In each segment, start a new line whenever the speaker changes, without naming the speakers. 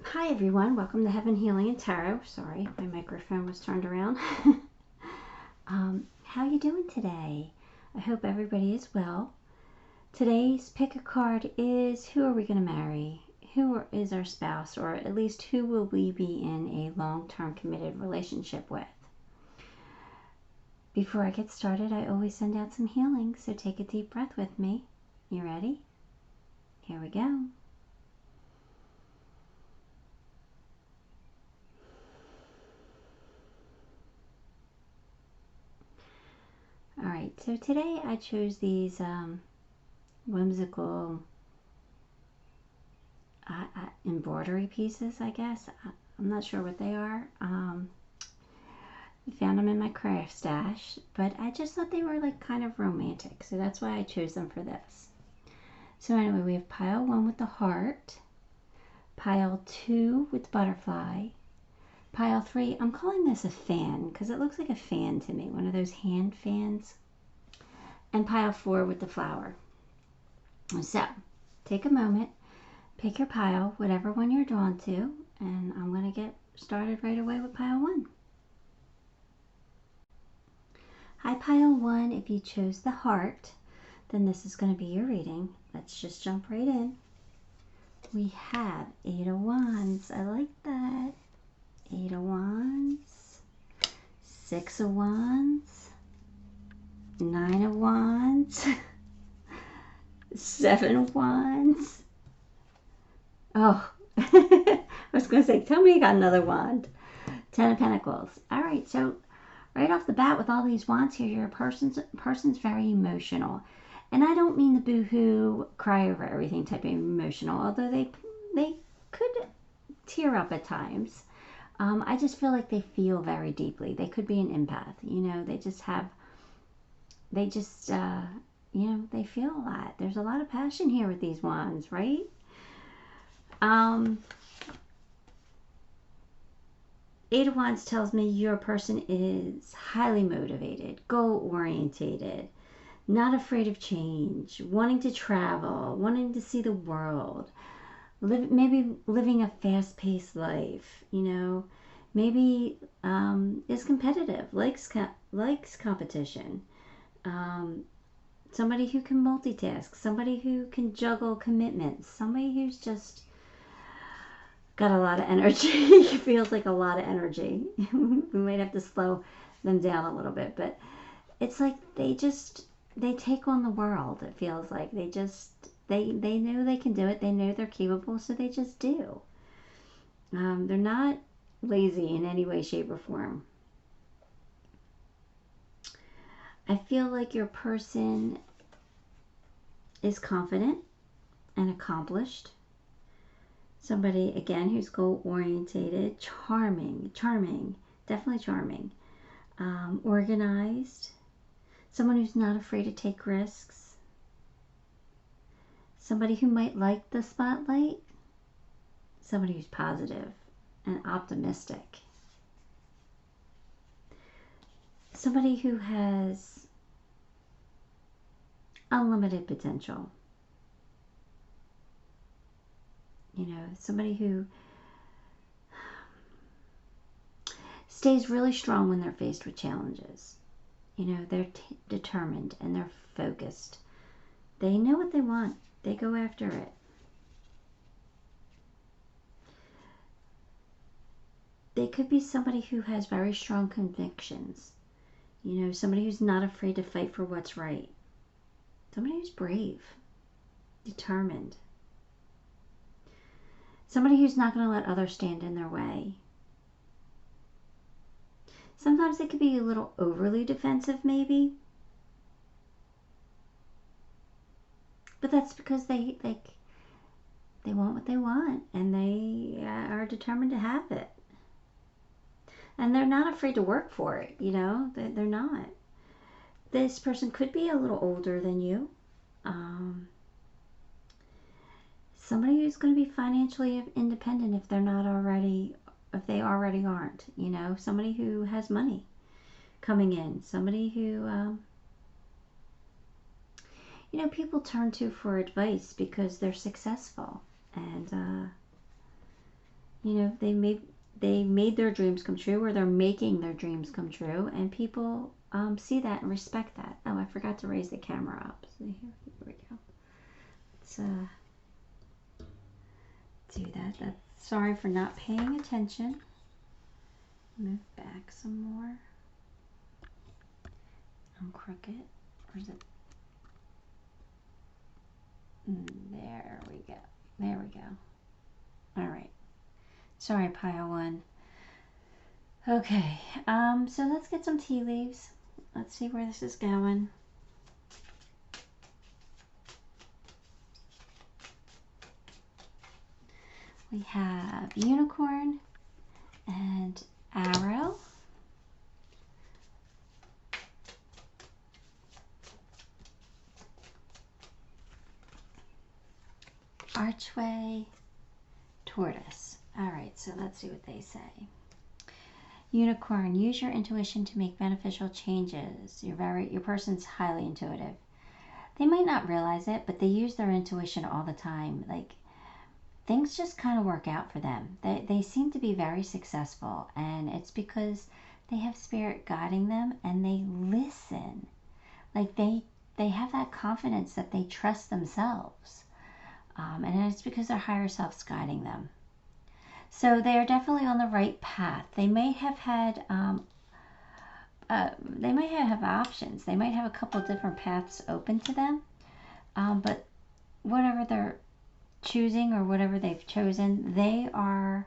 Hi everyone, welcome to Heaven Healing and Tarot. Sorry, my microphone was turned around. How you doing today? I hope everybody is well. Today's pick a card is, who are we going to marry? Who is our spouse, or at least who will we be in a long-term committed relationship with? Before I get started, I always send out some healing, so take a deep breath with me. You ready? Here we go. Alright, so today I chose these whimsical embroidery pieces, I guess. I'm not sure what they are. I found them in my craft stash, but I just thought they were like kind of romantic, so that's why I chose them for this. So anyway, we have pile 1 with the heart, pile 2 with butterfly, pile 3, I'm calling this a fan because it looks like a fan to me, one of those hand fans, and pile 4 with the flower. So take a moment, pick your pile, whatever one you're drawn to, and I'm going to get started right away with pile 1. Hi pile 1, if you chose the heart, then this is going to be your reading. Let's just jump right in. We have 8 of Wands. I like that. 8 of Wands, 6 of Wands, 9 of Wands, 7 of Wands. Oh, I was going to say, tell me you got another wand. 10 of Pentacles. All right, so right off the bat with all these wands here, your person's very emotional. And I don't mean the boo-hoo, cry over everything type of emotional, although they could tear up at times. I just feel like they feel very deeply. They could be an empath. You know, they feel a lot. There's a lot of passion here with these wands, right? 8 of Wands tells me your person is highly motivated, goal-orientated, not afraid of change, wanting to travel, wanting to see the world, maybe living a fast-paced life, you know, maybe is competitive, likes competition, somebody who can multitask, somebody who can juggle commitments, somebody who's just got a lot of energy. Feels like a lot of energy. We might have to slow them down a little bit, but it's like they take on the world. It feels like they know they can do it. They know they're capable, so they just do. They're not lazy in any way, shape, or form. I feel like your person is confident and accomplished. Somebody, again, who's goal-orientated, charming, definitely charming, organized, someone who's not afraid to take risks, somebody who might like the spotlight, somebody who's positive and optimistic, somebody who has unlimited potential. You know, somebody who stays really strong when they're faced with challenges. You know, they're determined and they're focused. They know what they want. They go after it. They could be somebody who has very strong convictions. You know, somebody who's not afraid to fight for what's right. Somebody who's brave, determined. Somebody who's not going to let others stand in their way. Sometimes they could be a little overly defensive, maybe. But that's because they want what they want, and they are determined to have it. And they're not afraid to work for it, you know. They're not. This person could be a little older than you. Somebody who's going to be financially independent if they already aren't, you know, somebody who has money coming in, somebody who, you know, people turn to for advice because they're successful, and you know, they made their dreams come true, or they're making their dreams come true, and people see that and respect that. Oh, I forgot to raise the camera up. So here we go. Let's do that. Sorry for not paying attention. Move back some more. I'm crooked. Or is it? There we go. There we go. All right. Sorry, pile one. Okay. So let's get some tea leaves. Let's see where this is going. We have unicorn and arrow. Archway, tortoise. All right, so let's see what they say. Unicorn, use your intuition to make beneficial changes. Your person's highly intuitive. They might not realize it, but they use their intuition all the time. Like, things just kind of work out for them. They seem to be very successful, and it's because they have spirit guiding them and they listen. Like, they have that confidence that they trust themselves. And it's because their higher self's guiding them. So they are definitely on the right path. They may have had, they might have options. They might have a couple different paths open to them. But whatever they're choosing or whatever they've chosen, they are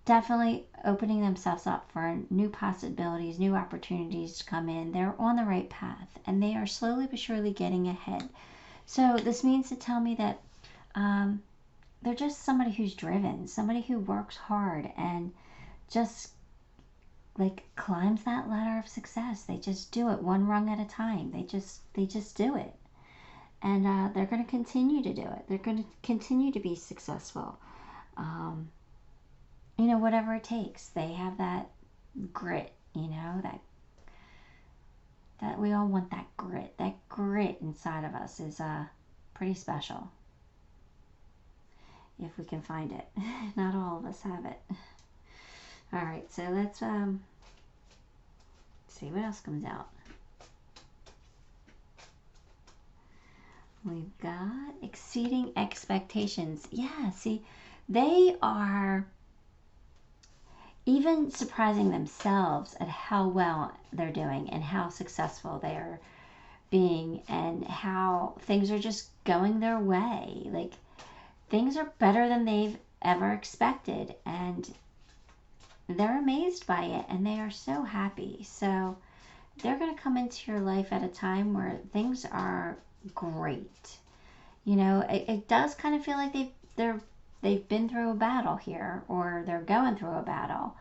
definitely opening themselves up for new possibilities, new opportunities to come in. They're on the right path, and they are slowly but surely getting ahead. So this means to tell me that they're just somebody who's driven, somebody who works hard and just like climbs that ladder of success. They just do it one rung at a time. They just do it. And they're going to continue to do it. They're going to continue to be successful. You know, whatever it takes. They have that grit, you know, that we all want that grit. That grit inside of us is pretty special. If we can find it. Not all of us have it. All right, so let's see what else comes out. We've got exceeding expectations. Yeah, see, they are even surprising themselves at how well they're doing and how successful they are being and how things are just going their way. Like, things are better than they've ever expected, and they're amazed by it, and they are so happy. So they're going to come into your life at a time where things are great. You know, it does kind of feel like they've been through a battle here, or they're going through a battle,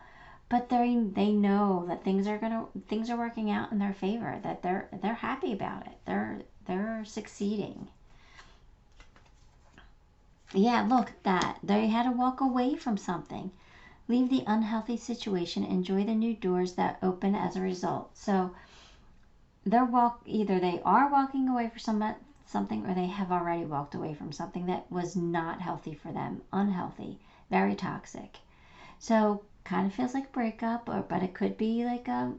but they know that things are working out in their favor, that they're happy about it. They're succeeding. Yeah, look at that. They had to walk away from something. Leave the unhealthy situation. Enjoy the new doors that open as a result. So either they are walking away from something, or they have already walked away from something that was not healthy for them. Unhealthy. Very toxic. So kind of feels like a breakup, but it could be like a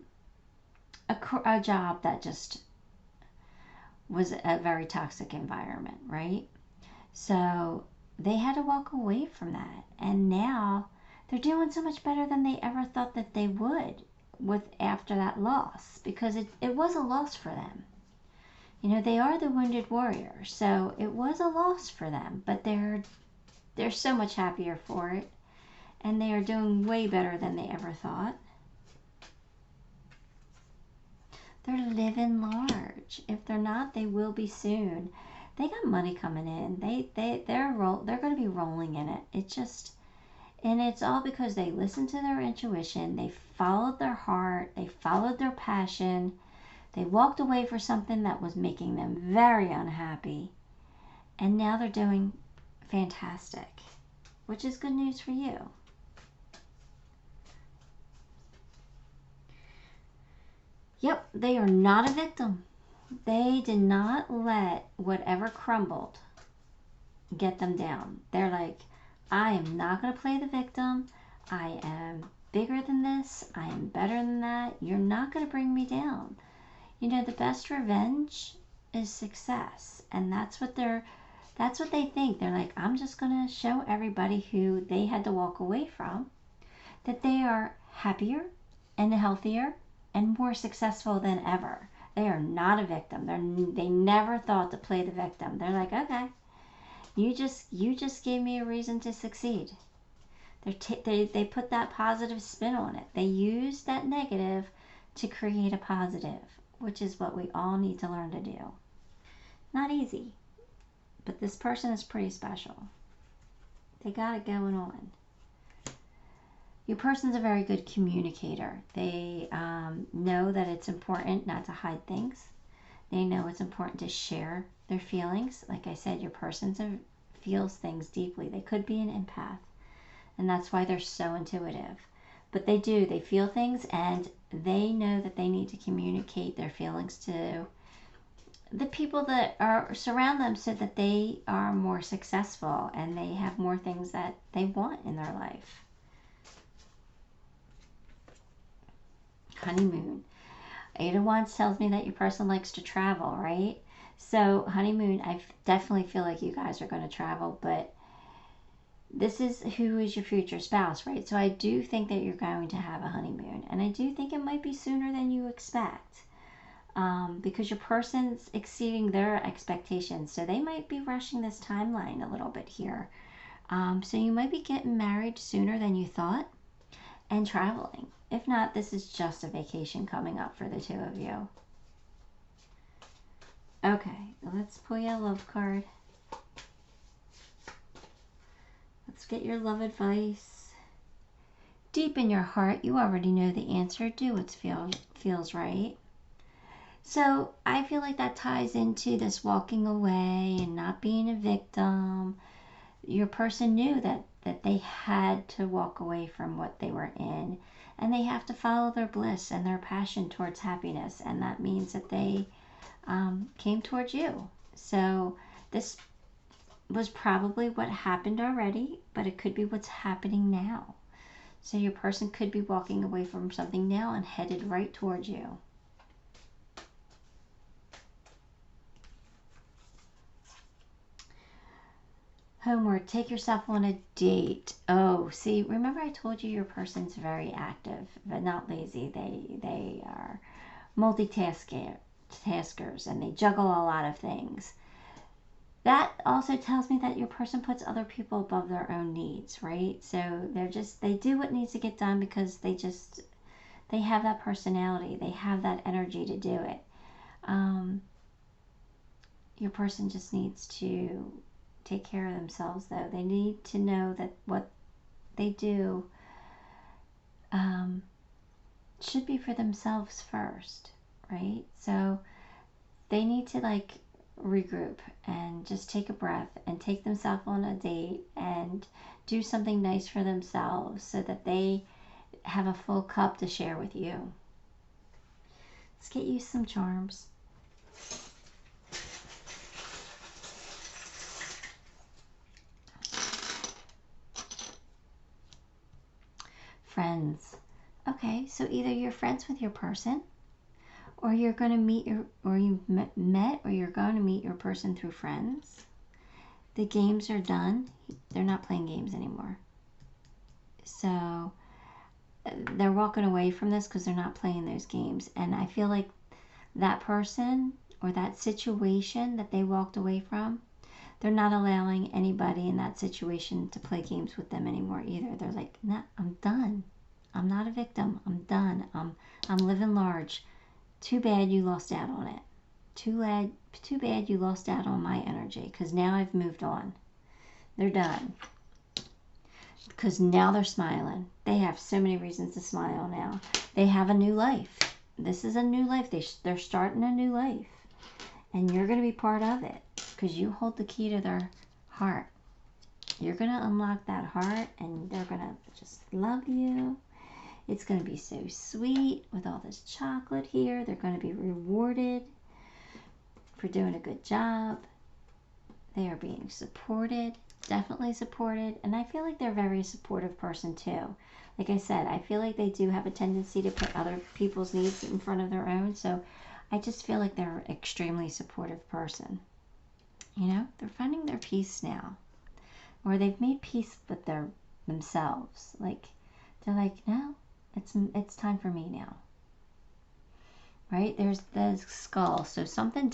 job that just was a very toxic environment, right? So they had to walk away from that, and now they're doing so much better than they ever thought that they would after that loss, because it was a loss for them. You know, they are the wounded warrior, so it was a loss for them, but they're so much happier for it, and they are doing way better than they ever thought. They're living large. If they're not, they will be soon. They got money coming in. They're going to be rolling in it. And it's all because they listened to their intuition. They followed their heart. They followed their passion. They walked away for something that was making them very unhappy. And now they're doing fantastic, which is good news for you. Yep, they are not a victim. They did not let whatever crumbled get them down. They're like, I am not going to play the victim. I am bigger than this. I am better than that. You're not going to bring me down. You know, the best revenge is success. And that's what they think. They're like, I'm just going to show everybody who they had to walk away from that they are happier and healthier and more successful than ever. They are not a victim. They never thought to play the victim. They're like, okay, you just gave me a reason to succeed. They put that positive spin on it. They use that negative to create a positive, which is what we all need to learn to do. Not easy, but this person is pretty special. They got it going on. Your person's a very good communicator. They know that it's important not to hide things. They know it's important to share their feelings. Like I said, your person feels things deeply. They could be an empath, and that's why they're so intuitive. But they do. They feel things, and they know that they need to communicate their feelings to the people that are surround them so that they are more successful and they have more things that they want in their life. Honeymoon. 8 of Wands tells me that your person likes to travel, right? So honeymoon, I definitely feel like you guys are going to travel, but this is who is your future spouse, right? So I do think that you're going to have a honeymoon, and I do think it might be sooner than you expect, because your person's exceeding their expectations, so they might be rushing this timeline a little bit here. So you might be getting married sooner than you thought and traveling. If not, this is just a vacation coming up for the two of you. Okay, let's pull you a love card. Let's get your love advice. Deep in your heart, you already know the answer. Do what feels right. So I feel like that ties into this walking away and not being a victim. Your person knew that they had to walk away from what they were in, and they have to follow their bliss and their passion towards happiness, and that means that they came towards you. So this was probably what happened already, but it could be what's happening now. So your person could be walking away from something now and headed right towards you. Homework, take yourself on a date. Oh, see, remember I told you your person's very active, but not lazy. They are multitaskers, and they juggle a lot of things. That also tells me that your person puts other people above their own needs, right? So they do what needs to get done because they have that personality. They have that energy to do it. Your person just needs to take care of themselves, though. They need to know that what they do should be for themselves first, right? So they need to regroup and just take a breath and take themselves on a date and do something nice for themselves so that they have a full cup to share with you. Let's get you some charms. Friends. Okay, so either you're friends with your person, or you're going to meet or you've met, or you're going to meet your person through friends. The games are done. They're not playing games anymore. So they're walking away from this because they're not playing those games. And I feel like that person or that situation that they walked away from, they're not allowing anybody in that situation to play games with them anymore either. They're like, nah, I'm done. I'm not a victim. I'm done. I'm living large. Too bad you lost out on it. Too bad you lost out on my energy, because now I've moved on. They're done. Because now they're smiling. They have so many reasons to smile now. They have a new life. This is a new life. They're starting a new life. And you're going to be part of it, because you hold the key to their heart. You're going to unlock that heart, and they're going to just love you. It's going to be so sweet with all this chocolate here. They're going to be rewarded for doing a good job. They are being supported, definitely supported, and I feel like they're a very supportive person too. Like I said, I feel like they do have a tendency to put other people's needs in front of their own, so I just feel like they're an extremely supportive person. You know, they're finding their peace now, or they've made peace with themselves. Like, they're like, no, it's time for me now. Right? There's the skull. So something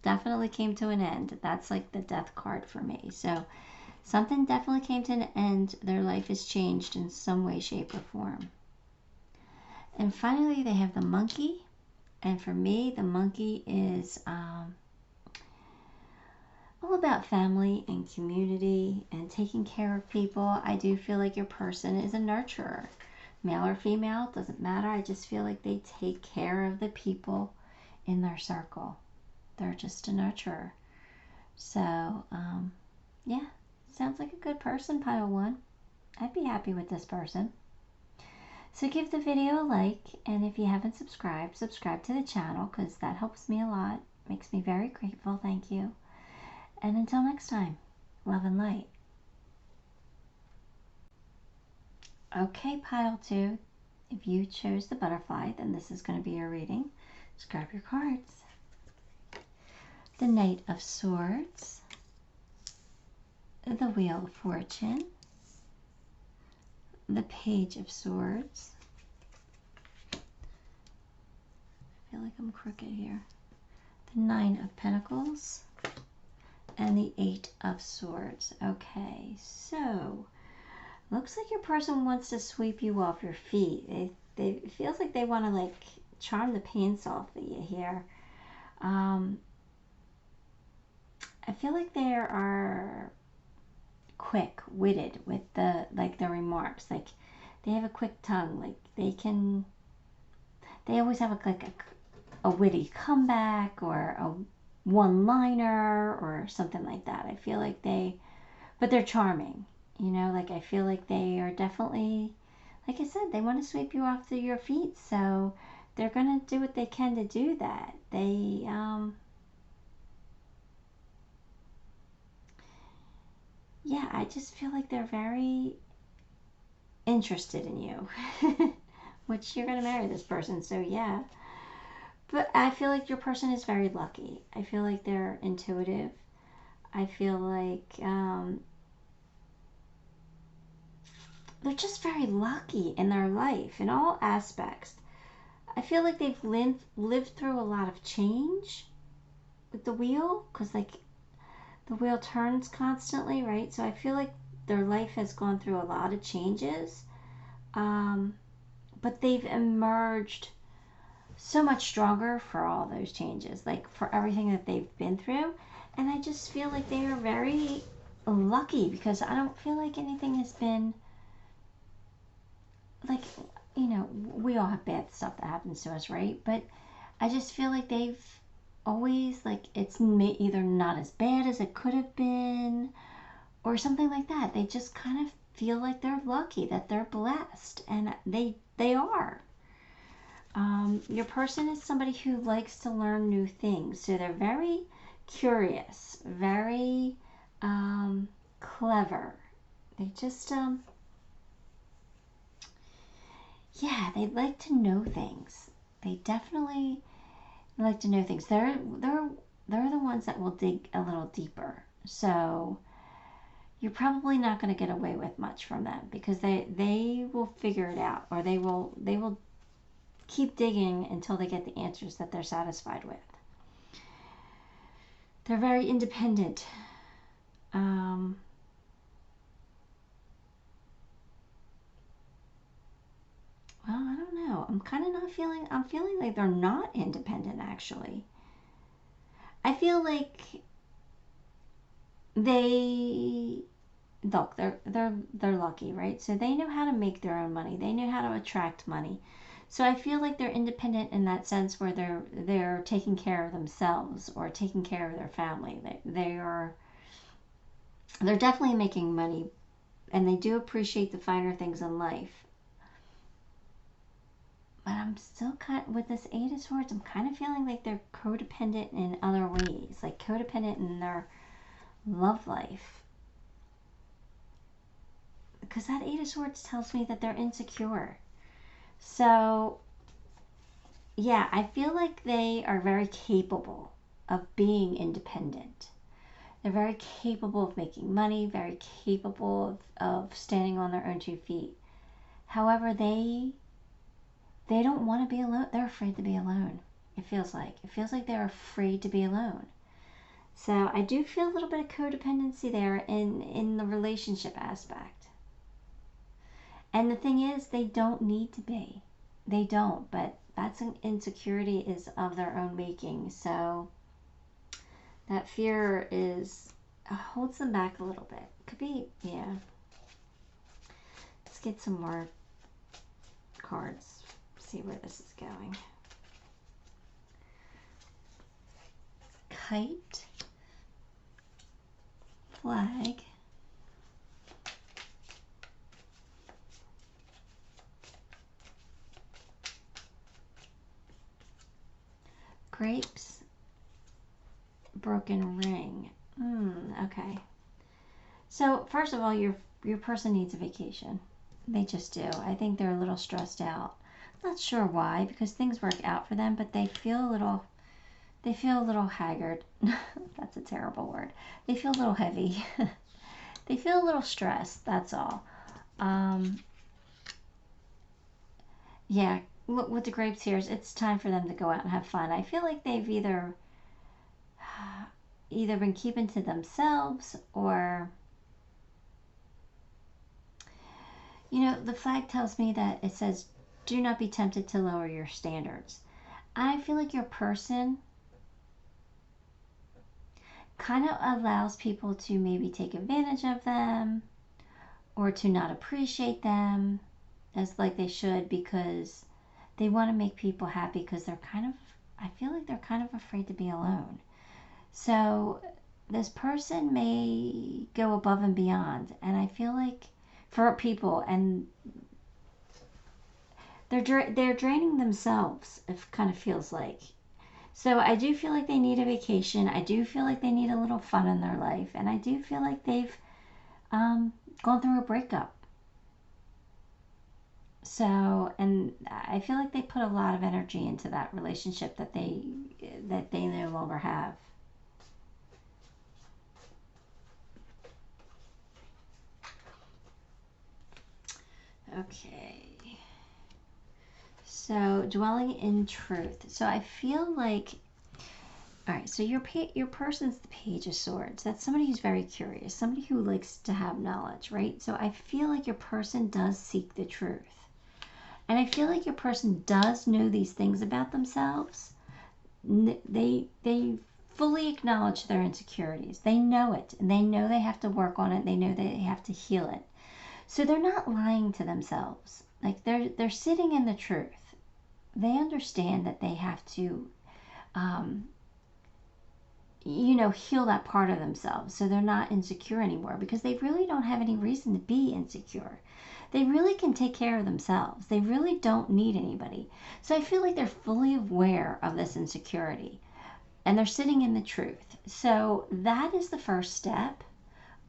definitely came to an end. That's like the death card for me. So something definitely came to an end. Their life has changed in some way, shape, or form. And finally, they have the monkey. And for me, the monkey is all about family and community and taking care of people. I do feel like your person is a nurturer. Male or female, doesn't matter. I just feel like they take care of the people in their circle. They're just a nurturer. So, yeah, sounds like a good person, pile 1. I'd be happy with this person. So give the video a like, and if you haven't subscribed, subscribe to the channel, because that helps me a lot. Makes me very grateful. Thank you. And until next time, love and light. Okay, pile 2, if you chose the butterfly, then this is going to be your reading. Just grab your cards. The Knight of Swords, the Wheel of Fortune, the Page of Swords. I feel like I'm crooked here. The 9 of Pentacles, and the 8 of Swords. Okay, so looks like your person wants to sweep you off your feet. It feels like they want to like charm the pants off of you here. I feel like they are quick-witted with the remarks. Like they have a quick tongue. Like they always have a witty comeback or a one-liner or something like that. I feel like but they're charming. You know, like I feel like they are definitely, like I said, they want to sweep you off your feet. So they're going to do what they can to do that. They, yeah, I just feel like they're very interested in you, which you're going to marry this person. So yeah, but I feel like your person is very lucky. I feel like they're intuitive. I feel like, they're just very lucky in their life in all aspects. I feel like they've lived through a lot of change with the wheel, because like the wheel turns constantly, right? So I feel like their life has gone through a lot of changes, but they've emerged so much stronger for all those changes, like for everything that they've been through. And I just feel like they are very lucky, because I don't feel like anything has been like, you know, we all have bad stuff that happens to us, right? But I just feel like they've always, like, it's either not as bad as it could have been or something like that. They just kind of feel like they're lucky, that they're blessed, and they are. Your person is somebody who likes to learn new things, so they're very curious, very clever. They just yeah, they like to know things. They definitely like to know things. They're the ones that will dig a little deeper. So you're probably not going to get away with much from them, because they will figure it out, or they will keep digging until they get the answers that they're satisfied with. They're very independent. Well, I don't know. I'm kind of not feeling, I'm feeling like they're not independent, actually. I feel like look, they're lucky, right? So they know how to make their own money. They know how to attract money. So I feel like they're independent in that sense, where they're taking care of themselves or taking care of their family. They're definitely making money, and they do appreciate the finer things in life. But I'm still with this 8 of Swords, I'm kind of feeling like they're codependent in other ways, like codependent in their love life. Because that Eight of Swords tells me that they're insecure. So, yeah, I feel like they are very capable of being independent. They're very capable of making money, very capable of standing on their own 2 feet. However, they don't want to be alone. They're afraid to be alone, it feels like. It feels like they're afraid to be alone. So I do feel a little bit of codependency there in the relationship aspect. And the thing is, they don't need to be. They don't, but that's an insecurity is of their own making. So that fear holds them back a little bit. Could be, yeah. Let's get some more cards. See where this is going. Kite. Flag. Grapes. Broken ring. Okay. So first of all, your person needs a vacation. They just do. I think they're a little stressed out. Not sure why, because things work out for them, but they feel a little haggard. That's a terrible word. They feel a little heavy. They feel a little stressed, that's all. Yeah, with the grapes here, it's time for them to go out and have fun. I feel like they've either been keeping to themselves, or, you know, the flag tells me that it says, do not be tempted to lower your standards. I feel like your person kind of allows people to maybe take advantage of them, or to not appreciate them as like they should, because they want to make people happy, because I feel like they're kind of afraid to be alone. So this person may go above and beyond, and I feel like for people, and they're draining themselves, it kind of feels like. So I do feel like they need a vacation. I do feel like they need a little fun in their life, and I do feel like they've gone through a breakup. So, and I feel like they put a lot of energy into that relationship that they no longer have. Okay. So, dwelling in truth. So I feel like, all right, so your person's the Page of Swords. That's somebody who's very curious, somebody who likes to have knowledge, right? So I feel like your person does seek the truth. And I feel like your person does know these things about themselves. They fully acknowledge their insecurities. They know it, and they know they have to work on it. They know they have to heal it. So they're not lying to themselves. Like they're sitting in the truth. They understand that they have to, heal that part of themselves, so they're not insecure anymore, because they really don't have any reason to be insecure. They really can take care of themselves. They really don't need anybody. So I feel like they're fully aware of this insecurity, and they're sitting in the truth. So that is the first step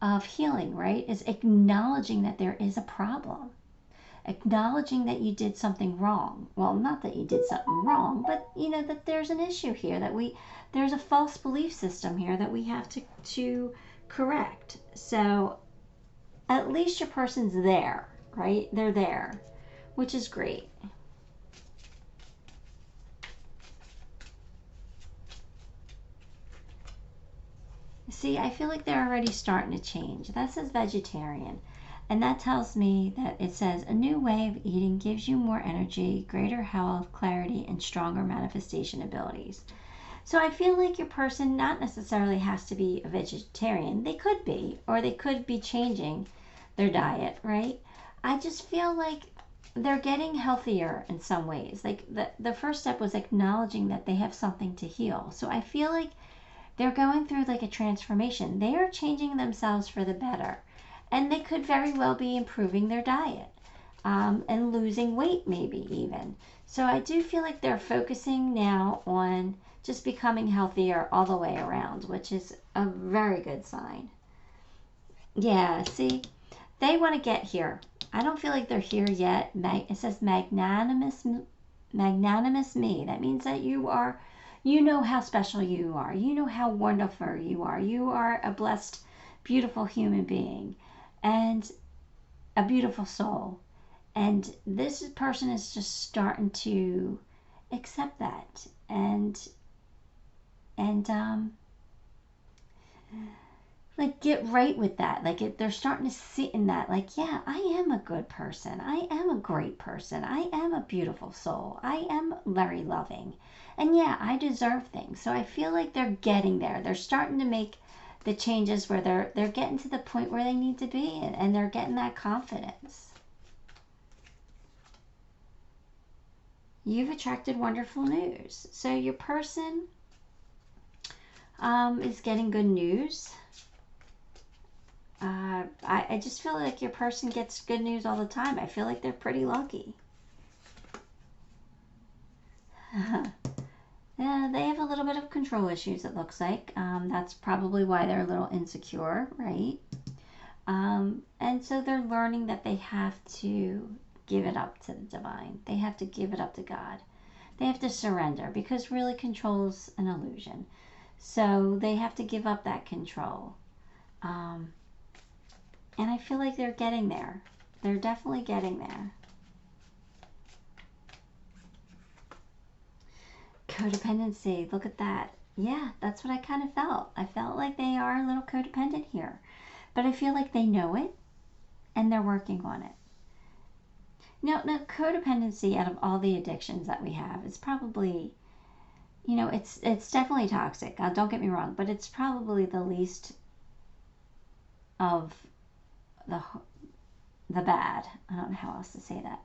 of healing, right? Is acknowledging that there is a problem. Acknowledging that you did something wrong. Well, not that you did something wrong, but that there's an issue here, that there's a false belief system here that we have to correct. So at least your person's there, right? They're there, which is great. See, I feel like they're already starting to change. That says vegetarian. And that tells me that it says a new way of eating gives you more energy, greater health, clarity, and stronger manifestation abilities. So I feel like your person not necessarily has to be a vegetarian. They could be, or they could be changing their diet, right? I just feel like they're getting healthier in some ways. Like the first step was acknowledging that they have something to heal. So I feel like they're going through like a transformation. They are changing themselves for the better. And they could very well be improving their diet and losing weight maybe even. So I do feel like they're focusing now on just becoming healthier all the way around, which is a very good sign. Yeah, see, they want to get here. I don't feel like they're here yet. It says magnanimous me. That means that you know how special you are. You know how wonderful you are. You are a blessed, beautiful human being and a beautiful soul. And this person is just starting to accept that and like get right with that. Like they're starting to sit in that, like, yeah, I am a good person. I am a great person. I am a beautiful soul. I am very loving. And yeah, I deserve things. So I feel like they're getting there. They're starting to make the changes where they're getting to the point where they need to be, and they're getting that confidence. You've attracted wonderful news. So your person is getting good news. I just feel like your person gets good news all the time. I feel like they're pretty lucky. Yeah, they have a little bit of control issues, it looks like. That's probably why they're a little insecure, right? And so they're learning that they have to give it up to the divine. They have to give it up to God. They have to surrender, because really control's an illusion. So they have to give up that control. And I feel like they're getting there. They're definitely getting there. Codependency, look at that. Yeah, that's what I kind of felt. I felt like they are a little codependent here. But I feel like they know it, and they're working on it. Now, codependency, out of all the addictions that we have, is probably, you know, it's definitely toxic. Don't get me wrong, but it's probably the least of the bad. I don't know how else to say that.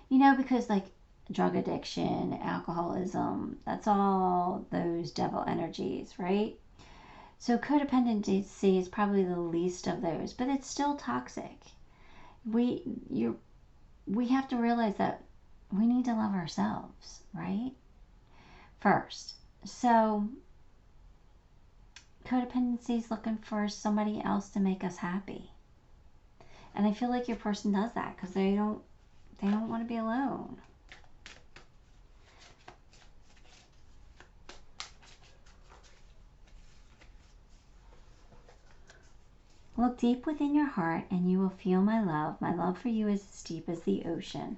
You know, because like drug addiction, alcoholism, that's all those devil energies, right? So codependency is probably the least of those, but it's still toxic. We have to realize that we need to love ourselves, right? First. So codependency is looking for somebody else to make us happy. And I feel like your person does that because they don't want to be alone. Look deep within your heart and you will feel my love. My love for you is as deep as the ocean.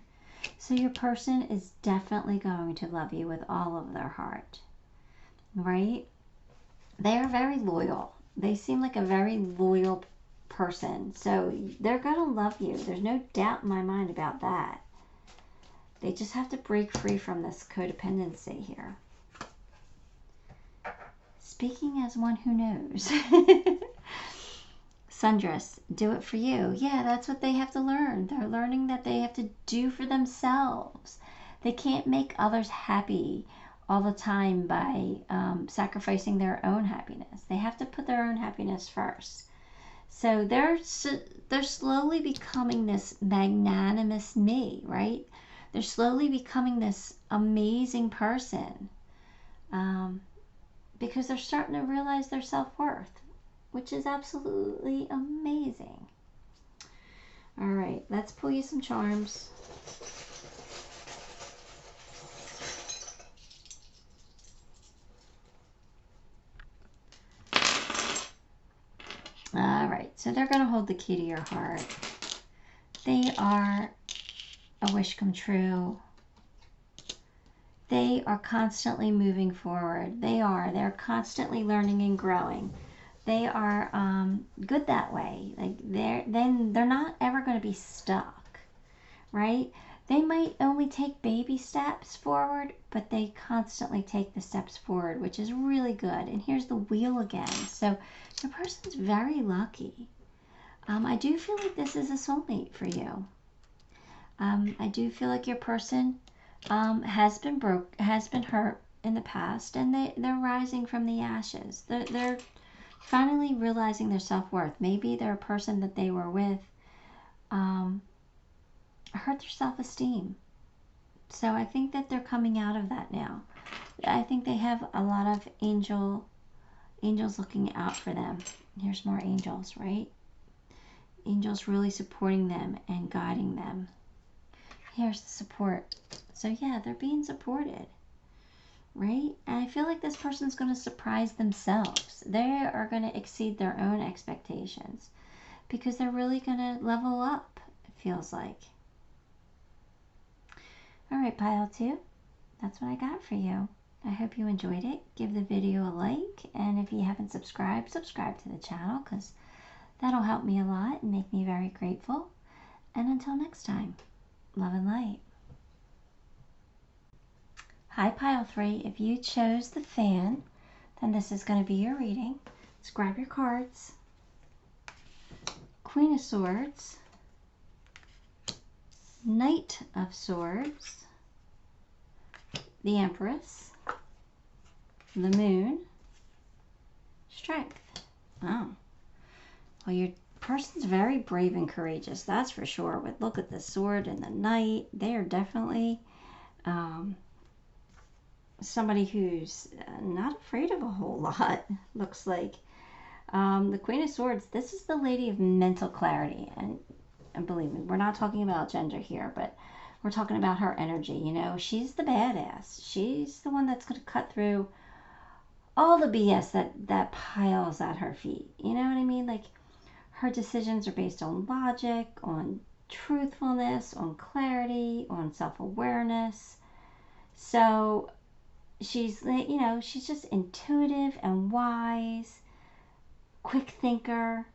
So your person is definitely going to love you with all of their heart, right? They are very loyal. They seem like a very loyal person. So they're going to love you. There's no doubt in my mind about that. They just have to break free from this codependency here. Speaking as one who knows. Sundress, do it for you. Yeah, that's what they have to learn. They're learning that they have to do for themselves. They can't make others happy all the time by sacrificing their own happiness. They have to put their own happiness first. So they're slowly becoming this magnanimous me, right? They're slowly becoming this amazing person because they're starting to realize their self-worth, which is absolutely amazing. All right, let's pull you some charms. All right, so they're going to hold the key to your heart. They are a wish come true. They are constantly moving forward. They're constantly learning and growing. They are good that way. Like they're not ever going to be stuck, right? They might only take baby steps forward, but they constantly take the steps forward, which is really good. And here's the wheel again. So the person's very lucky. I do feel like this is a soulmate for you. I do feel like your person has been hurt in the past, and they're rising from the ashes. They're finally realizing their self-worth. Maybe they're a person that they were with hurt their self-esteem. So I think that they're coming out of that now. I think they have a lot of angels looking out for them. Here's more angels, right? Angels really supporting them and guiding them. Here's the support. So yeah, they're being supported, right? And I feel like this person's going to surprise themselves. They are going to exceed their own expectations because they're really going to level up, it feels like. All right, pile 2. That's what I got for you. I hope you enjoyed it. Give the video a like, and if you haven't subscribed, subscribe to the channel because that'll help me a lot and make me very grateful. And until next time, love and light. Hi, pile 3. If you chose the fan, then this is going to be your reading. Let's grab your cards. Queen of Swords, Knight of Swords, the Empress, the Moon, Strength. Oh, well, your person's very brave and courageous, that's for sure. But look at the sword and the knight. They are definitely somebody who's not afraid of a whole lot, looks like. The Queen of Swords, this is the lady of mental clarity. And believe me, we're not talking about gender here, but we're talking about her energy. You know, she's the badass. She's the one that's going to cut through all the BS that piles at her feet. You know what I mean? Like, her decisions are based on logic, on truthfulness, on clarity, on self-awareness. So she's, you know, she's just intuitive and wise, quick thinker.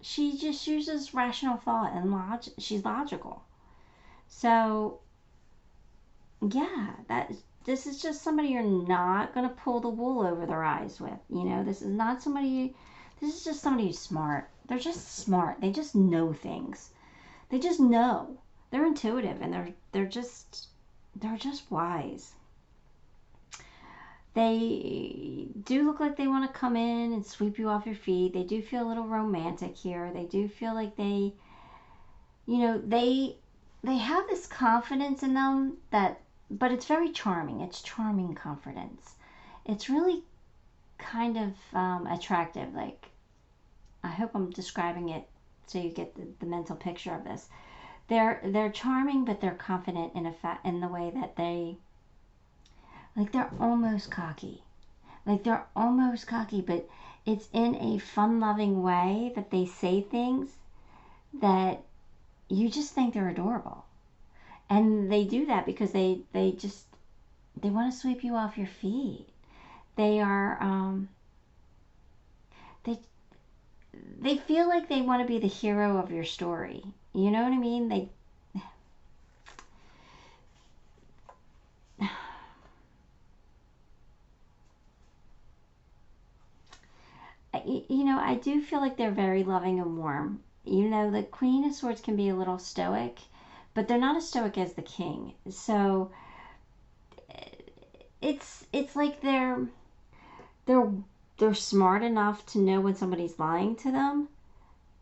She just uses rational thought and she's logical. So yeah, this is just somebody you're not going to pull the wool over their eyes with. You know, this is just somebody who's smart. They're just smart. They just know things. They just know. They're intuitive, and they're just wise. They do look like they want to come in and sweep you off your feet. They do feel a little romantic here. They do feel like they, you know, they have this confidence in them but it's very charming. It's charming confidence. It's really kind of attractive. Like, I hope I'm describing it so you get the mental picture of this. They're charming, but they're confident in the way that they're almost cocky. Like, they're almost cocky, but it's in a fun-loving way that they say things that you just think they're adorable. And they do that because they want to sweep you off your feet. They are, they feel like they want to be the hero of your story. You know what I mean? You know, I do feel like they're very loving and warm. You know, the Queen of Swords can be a little stoic, but they're not as stoic as the King. So it's like they're smart enough to know when somebody's lying to them.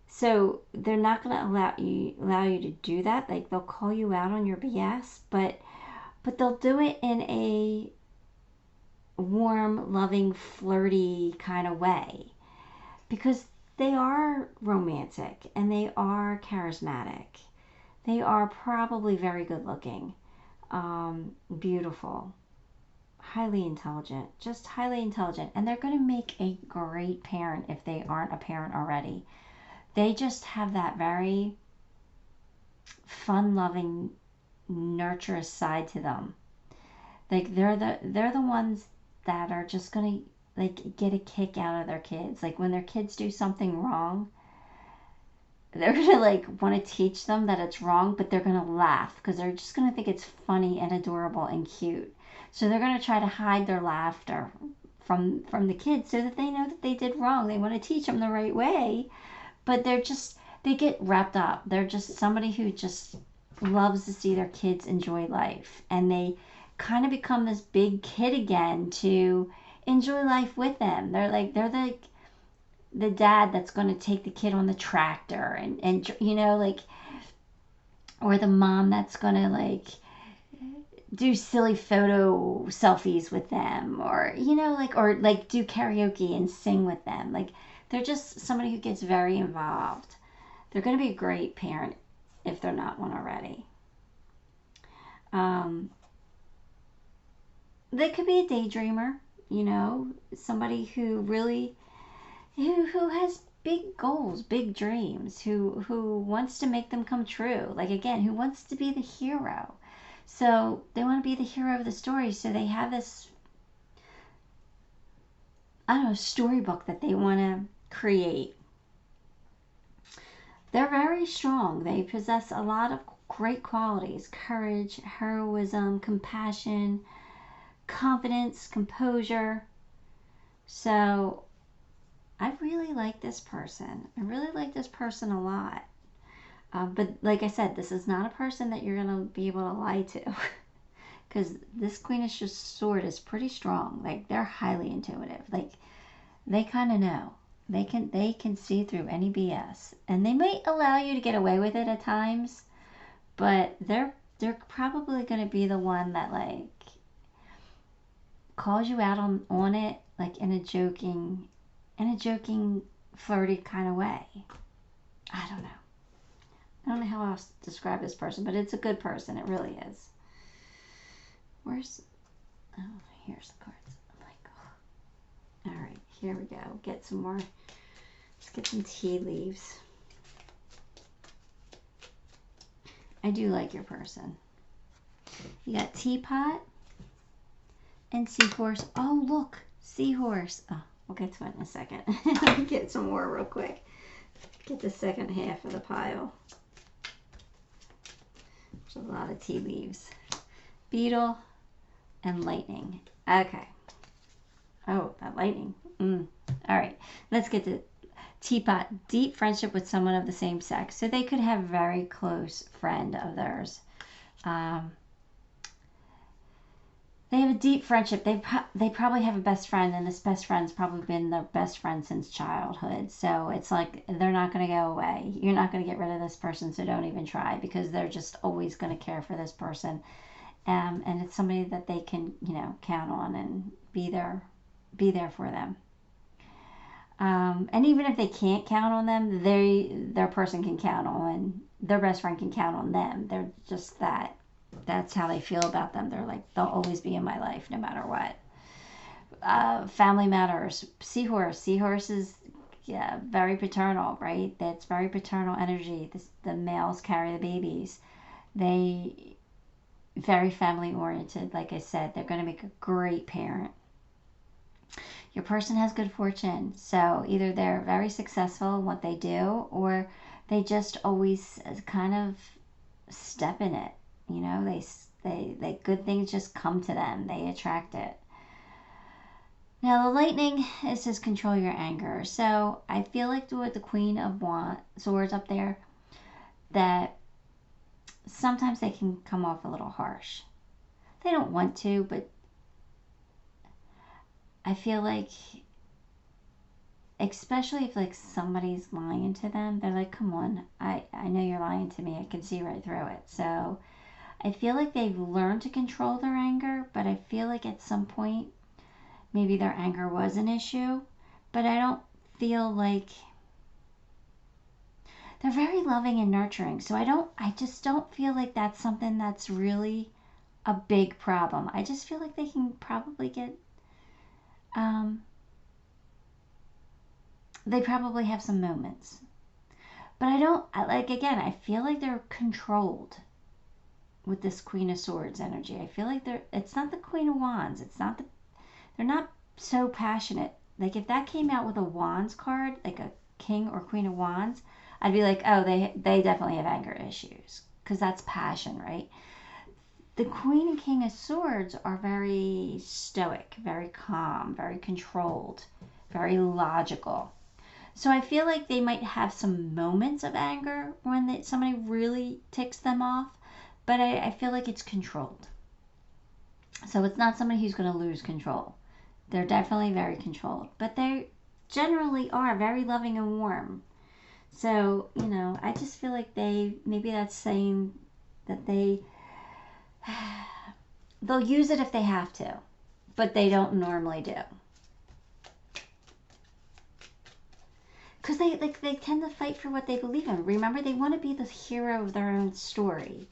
So they're not going to allow you to do that. Like, they'll call you out on your BS, but they'll do it in a warm, loving, flirty kind of way. Because they are romantic and they are charismatic. They are probably very good looking, beautiful, highly intelligent, just highly intelligent. And they're going to make a great parent if they aren't a parent already. They just have that very fun-loving, nurturous side to them. Like, they're the ones that are just going to, like, get a kick out of their kids. Like, when their kids do something wrong, they're going to, like, want to teach them that it's wrong, but they're going to laugh because they're just going to think it's funny and adorable and cute. So they're going to try to hide their laughter from the kids so that they know that they did wrong. They want to teach them the right way, but they get wrapped up. They're just somebody who just loves to see their kids enjoy life, and they kind of become this big kid again to enjoy life with them. They're like the dad that's going to take the kid on the tractor and you know, like, or the mom that's going to, like, do silly photo selfies with them, or, you know, like, or like do karaoke and sing with them. Like, they're just somebody who gets very involved. They're going to be a great parent if they're not one already. They could be a daydreamer, you know, somebody who really, who has big goals, big dreams, who wants to make them come true. Like, again, who wants to be the hero. So they want to be the hero of the story. So they have this, I don't know, storybook that they want to create. They're very strong. They possess a lot of great qualities: courage, heroism, compassion, confidence, composure. So I really like this person. I really like this person a lot. But like I said, this is not a person that you're going to be able to lie to. Because this Queen of Swords is pretty strong. Like, they're highly intuitive. Like, they kind of know. They can see through any BS. And they might allow you to get away with it at times. But they're probably going to be the one that, like, calls you out on it, like, in a joking, flirty kind of way. I don't know how else to describe this person, but it's a good person. It really is. Where's... Oh, here's the cards. I'm like, oh. All right, here we go. Get some more. Let's get some tea leaves. I do like your person. You got teapot and seahorse. Oh, look, seahorse. Oh, we'll get to it in a second. Get some more real quick. Get the second half of the pile. There's a lot of tea leaves. Beetle and lightning. Okay. Oh, that lightning. All right. Let's get to teapot. Deep friendship with someone of the same sex. So they could have a very close friend of theirs. They have a deep friendship. They probably have a best friend, and this best friend's probably been their best friend since childhood. So it's like they're not going to go away. You're not going to get rid of this person, so don't even try, because they're just always going to care for this person. And it's somebody that they can, you know, count on and be there for them. And even if they can't count on them, their person can count on, their best friend can count on them. They're just that. That's how they feel about them. They're like, they'll always be in my life no matter what. Family matters. Seahorse. Seahorse is, yeah, very paternal, right? That's very paternal energy. The males carry the babies. They very family oriented. Like I said, they're going to make a great parent. Your person has good fortune. So either they're very successful in what they do, or they just always kind of step in it. You know, they good things just come to them. They attract it. Now, the lightning is just control your anger. So I feel like with the Queen of Swords up there, that sometimes they can come off a little harsh. They don't want to, but I feel like, especially if like somebody's lying to them, they're like, come on, I know you're lying to me. I can see right through it. So I feel like they've learned to control their anger, but I feel like at some point, maybe their anger was an issue, but I don't feel like, they're very loving and nurturing. So I just don't feel like that's something that's really a big problem. I just feel like they can probably get, they probably have some moments, but again, I feel like they're controlled with this Queen of Swords energy. I feel like it's not the Queen of Wands. They're not so passionate. Like, if that came out with a Wands card, like a King or Queen of Wands, I'd be like, oh, they definitely have anger issues, because that's passion, right? The Queen and King of Swords are very stoic, very calm, very controlled, very logical. So I feel like they might have some moments of anger when somebody really ticks them off, but I feel like it's controlled. So it's not somebody who's going to lose control. They're definitely very controlled, but they generally are very loving and warm. So, you know, I just feel like maybe that's saying that they they'll use it if they have to, but they don't normally do. Because they tend to fight for what they believe in. Remember, they want to be the hero of their own story.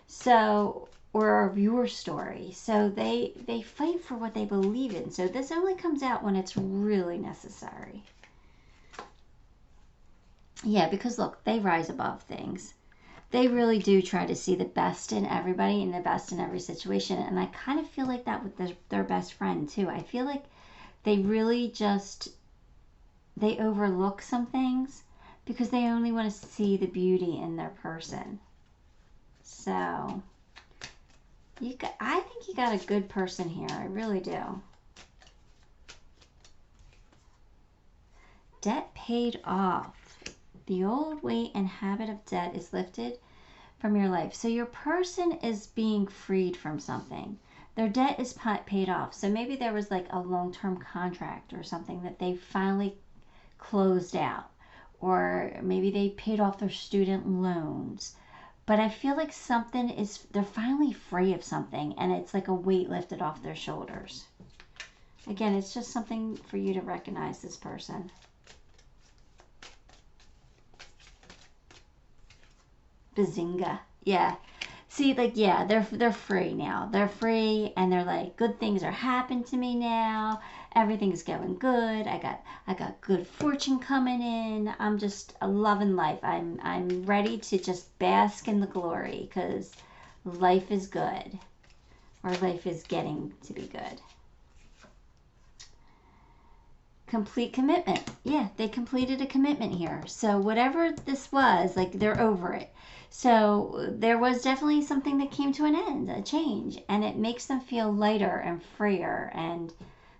So, or of your story. So they fight for what they believe in. So this only comes out when it's really necessary. Yeah, because look, they rise above things. They really do try to see the best in everybody and the best in every situation. And I kind of feel like that with their best friend too. I feel like they really just, they overlook some things because they only want to see the beauty in their person. So, I think you got a good person here. I really do. Debt paid off. The old weight and habit of debt is lifted from your life. So your person is being freed from something. Their debt is paid off. So maybe there was like a long-term contract or something that they finally closed out. Or maybe they paid off their student loans. But I feel like something is, they're finally free of something, and it's like a weight lifted off their shoulders. Again, it's just something for you to recognize this person. Bazinga. Yeah. See, like, yeah, they're free now. They're free, and they're like, good things are happening to me now. Everything's going good. I got good fortune coming in. I'm just loving life. I'm ready to just bask in the glory because life is good, or life is getting to be good. Complete commitment. Yeah, they completed a commitment here. So whatever this was, like, they're over it. So there was definitely something that came to an end, a change, and it makes them feel lighter and freer and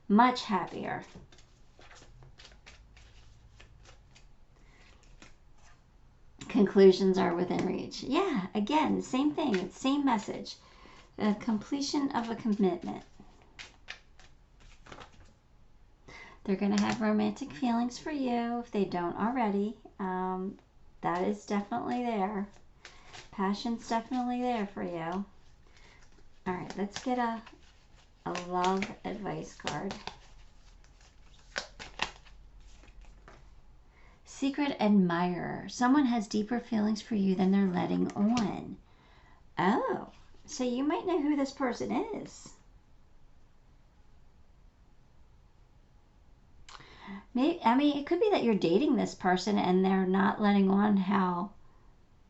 much happier. Conclusions are within reach. Yeah, again, same thing. It's same message. The completion of a commitment. They're going to have romantic feelings for you if they don't already. That is definitely there. Passion's definitely there for you. All right, let's get a love advice card. Secret admirer. Someone has deeper feelings for you than they're letting on. Oh, so you might know who this person is. Maybe, I mean, it could be that you're dating this person and they're not letting on how,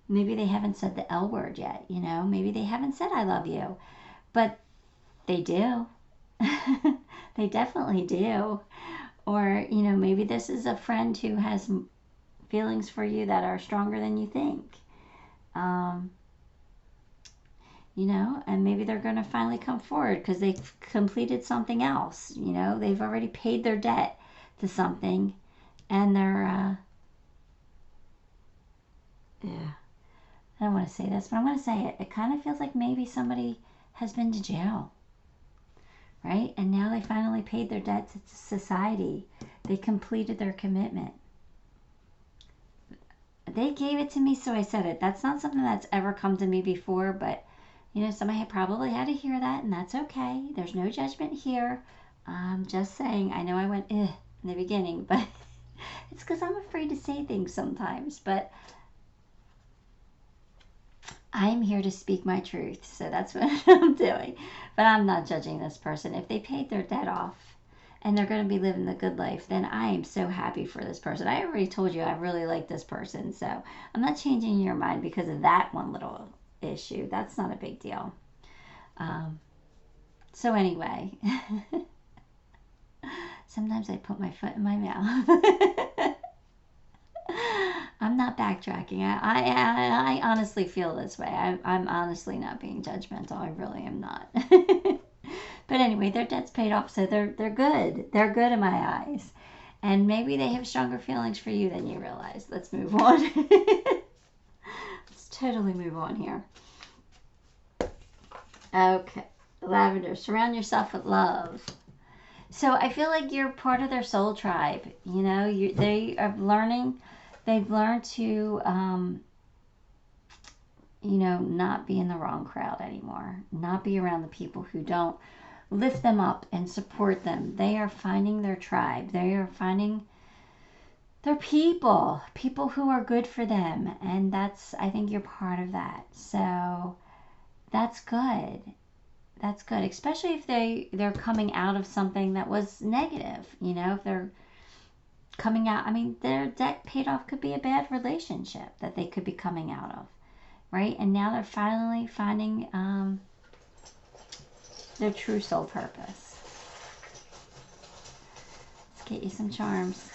maybe they haven't said the L word yet, you know? Maybe they haven't said I love you, but they do. They definitely do. Or, you know, maybe this is a friend who has feelings for you that are stronger than you think. You know, and maybe they're going to finally come forward because they've completed something else. You know, they've already paid their debt to something, and they're, yeah, I don't want to say this, but I'm going to say it. It kind of feels like maybe somebody has been to jail, right? And now they finally paid their debt to society. They completed their commitment. They gave it to me, so I said it. That's not something that's ever come to me before, but, you know, somebody probably had to hear that, and that's okay. There's no judgment here. I'm just saying, I know I went, in the beginning, but it's because I'm afraid to say things sometimes, but I'm here to speak my truth, so that's what I'm doing. But I'm not judging this person. If they paid their debt off and they're going to be living the good life, then I am so happy for this person. I already told you I really like this person, so I'm not changing your mind because of that one little issue. That's not a big deal. So anyway, sometimes I put my foot in my mouth. I'm not backtracking. I honestly feel this way. I'm honestly not being judgmental. I really am not. But anyway, their debt's paid off, so they're good. They're good in my eyes. And maybe they have stronger feelings for you than you realize. Let's move on. Let's totally move on here. Okay, Lavender, surround yourself with love. So I feel like you're part of their soul tribe. You know, they are learning. They've learned to, you know, not be in the wrong crowd anymore. Not be around the people who don't lift them up and support them. They are finding their tribe. They are finding their people who are good for them. And that's, I think you're part of that. So that's good. That's good, especially if they're coming out of something that was negative. You know, if they're coming out, I mean, their debt paid off could be a bad relationship that they could be coming out of, right? And now they're finally finding their true soul purpose. Let's get you some charms.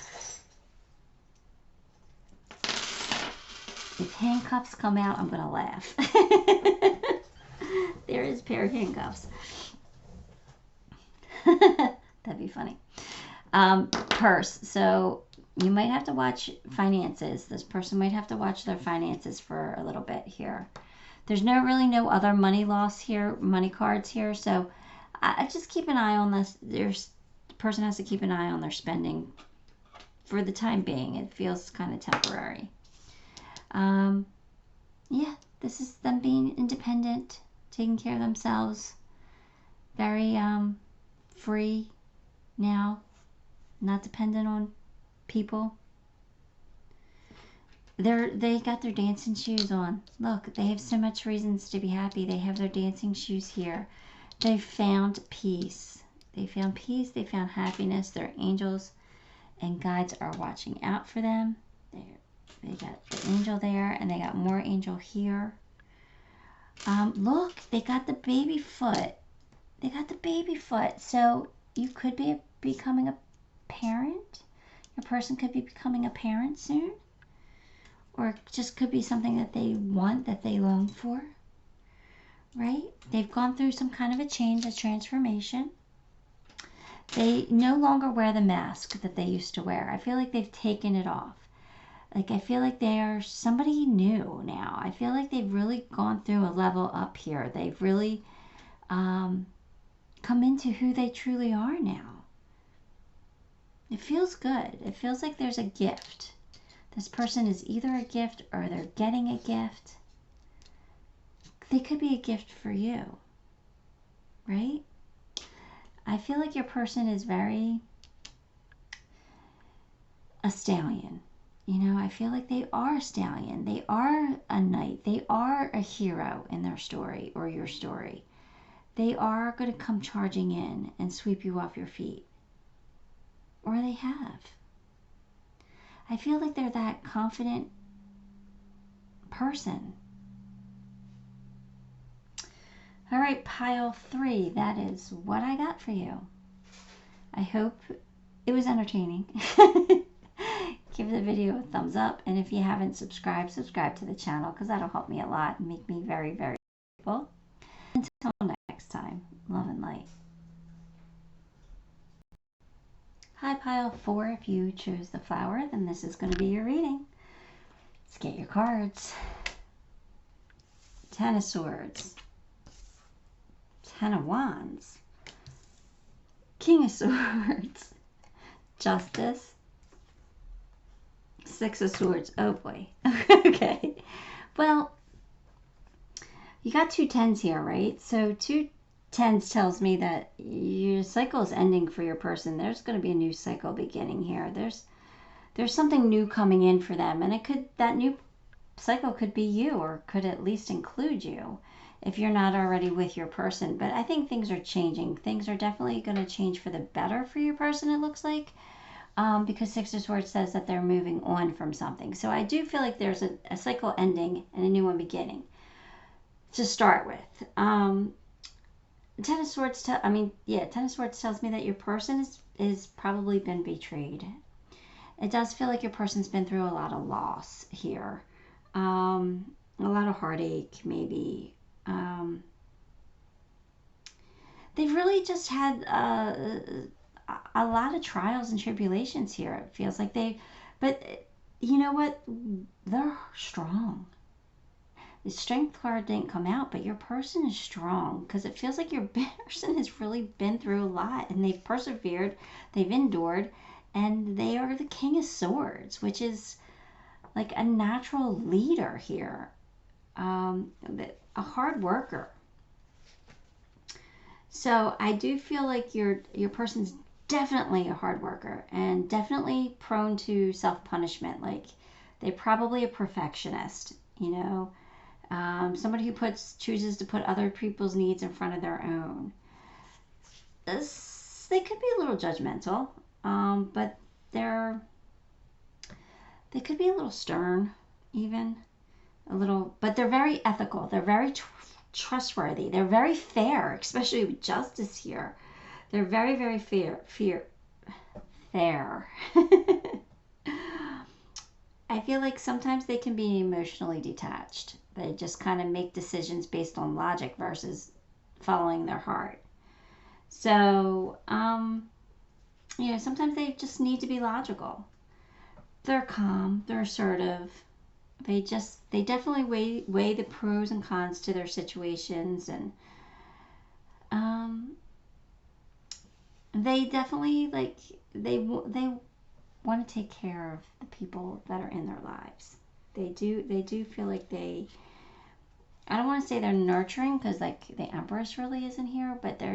If handcuffs come out, I'm going to laugh. There is a pair of handcuffs. That'd be funny. Purse. So you might have to watch finances. This person might have to watch their finances for a little bit here. There's really no other money loss here, money cards here. So I just keep an eye on this. The person has to keep an eye on their spending for the time being. It feels kind of temporary. Yeah, this is them being independent, taking care of themselves. Very free now, not dependent on people. They got their dancing shoes on. Look, they have so much reasons to be happy. They have their dancing shoes here. They found peace. They found peace. They found happiness. Their angels and guides are watching out for them. They got the angel there, and they got more angel here. Look, they got the baby foot. They got the baby foot. So you could be becoming a parent. Your person could be becoming a parent soon. Or it just could be something that they want, that they long for. Right? They've gone through some kind of a change, a transformation. They no longer wear the mask that they used to wear. I feel like they've taken it off. Like, I feel like they are somebody new now. I feel like they've really gone through a level up here. They've really come into who they truly are now. It feels good. It feels like there's a gift. This person is either a gift or they're getting a gift. They could be a gift for you, right? I feel like your person is very a stallion. You know, I feel like they are a stallion. They are a knight. They are a hero in their story or your story. They are going to come charging in and sweep you off your feet. Or they have. I feel like they're that confident person. All right, pile 3. That is what I got for you. I hope it was entertaining. Give the video a thumbs up, and if you haven't subscribed, subscribe to the channel, because that'll help me a lot and make me very, very grateful. Until next time, love and light. Hi, pile 4. If you chose the flower, then this is going to be your reading. Let's get your cards. 10 of Swords, 10 of Wands, King of Swords, Justice, 6 of Swords. Oh boy. Okay. Well, you got 2 10s here, right? So 2 10s tells me that your cycle is ending for your person. There's going to be a new cycle beginning here. There's something new coming in for them, and that new cycle could be you, or could at least include you if you're not already with your person. But I think things are changing. Things are definitely going to change for the better for your person, it looks like. Because 6 of Swords says that they're moving on from something. So I do feel like there's a cycle ending and a new one beginning to start with. 10 of Swords, 10 of Swords tells me that your person is probably been betrayed. It does feel like your person's been through a lot of loss here. A lot of heartache, maybe. They've really just had a lot of trials and tribulations here. It feels like but you know what? They're strong. The Strength card didn't come out, but your person is strong, because it feels like your person has really been through a lot, and they've persevered, they've endured, and they are the King of Swords, which is like a natural leader here. a hard worker. So I do feel like your person's definitely a hard worker and definitely prone to self-punishment. Like they're probably a perfectionist, you know, somebody who chooses to put other people's needs in front of their own. They could be a little judgmental, but they could be a little stern, even a little. But they're very ethical. They're very trustworthy. They're very fair, especially with justice here. They're very, very fair. I feel like sometimes they can be emotionally detached. They just kind of make decisions based on logic versus following their heart. So, you know, sometimes they just need to be logical. They're calm, they're assertive. They definitely weigh the pros and cons to their situations, and they definitely they want to take care of the people that are in their lives. They do feel like I don't want to say they're nurturing, because like the Empress really isn't here, but they